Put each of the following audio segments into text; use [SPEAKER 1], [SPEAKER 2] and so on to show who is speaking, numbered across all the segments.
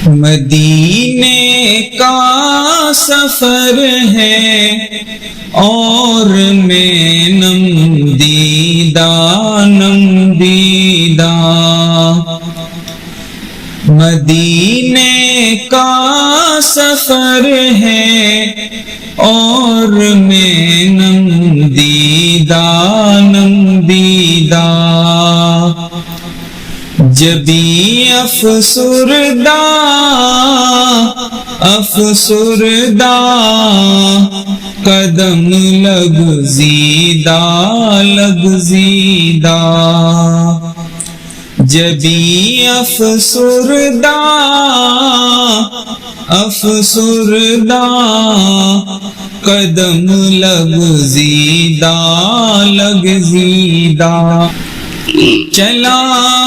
[SPEAKER 1] مدینے کا سفر ہے اور میں نم دیدہ مدینے کا سفر ہے اور میں نم دیدہ جبی افسردہ قدم لغزیدہ جبی افسردہ قدم لغزیدہ چلا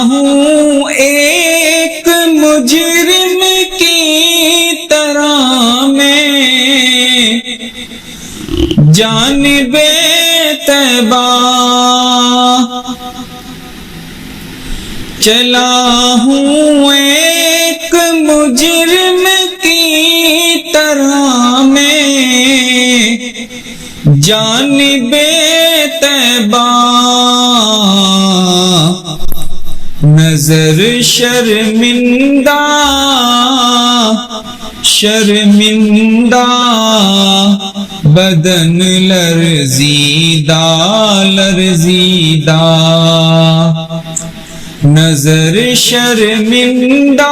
[SPEAKER 1] ہوں ایک مجرم کی طرح میں جانب طیبہ چلا ہوں ایک مجرم کی طرح میں جانب طیبہ نظر شرمندہ بدن لرزیدہ نظر شرمندہ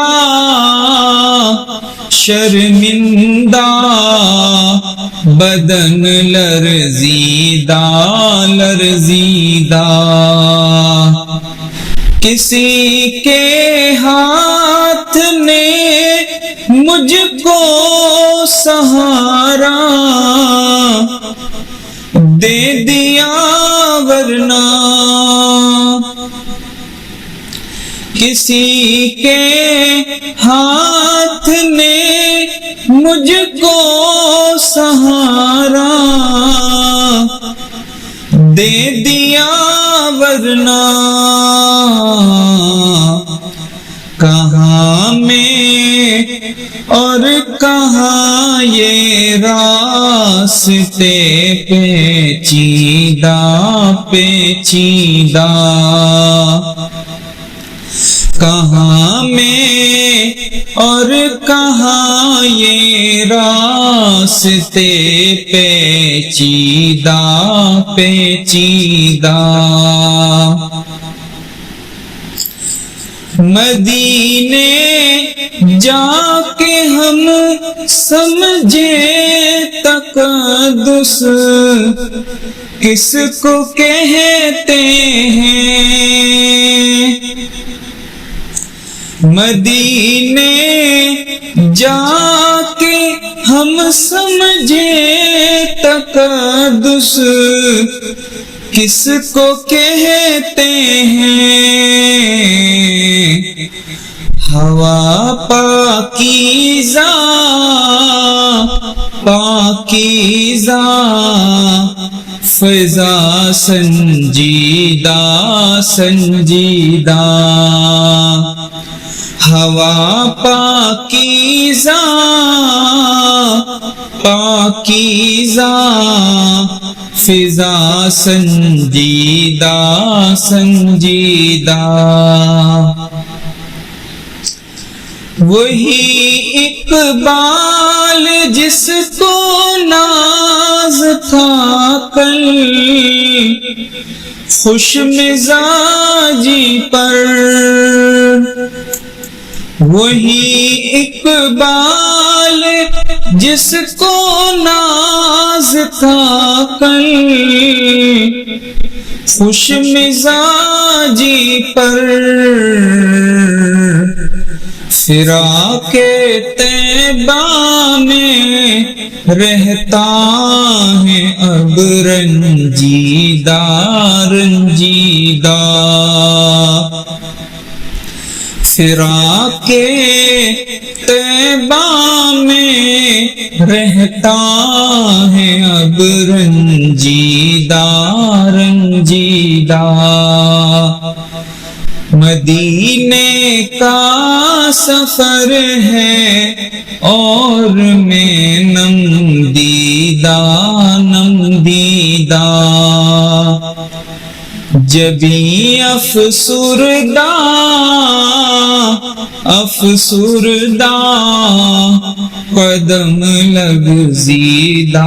[SPEAKER 1] بدن لرزیدہ کسی کے ہاتھ نے مجھ کو سہارا دے دیا ورنہ کسی کے ہاتھ نے مجھ کو سہارا دے دیا ورنہ کہاں میں اور کہاں یہ راستے پیچیدہ کہاں میں اور کہاں یہ راستے پیچیدہ مدینے جا کے ہم سمجھے تقدس کس کو کہتے ہیں مدینے جا کے ہم سمجھے تقدس کس کو کہتے ہیں ہوا پاکیزہ فضا سنجیدہ ہوا پاکیزہ فضا سنجیدہ وہی اقبال جس کو ناز تھا کل خوش مزاجی پر وہی اقبال جس کو ناز تھا کل خوش مزاجی پر فراق طیبہ میں رہتا ہے اب رنجیدہ فراق طیبہ میں رہتا ہے اب رنجیدہ مدینے کا سفر ہے اور میں نم دیدہ جبھی افسردہ قدم لغزیدہ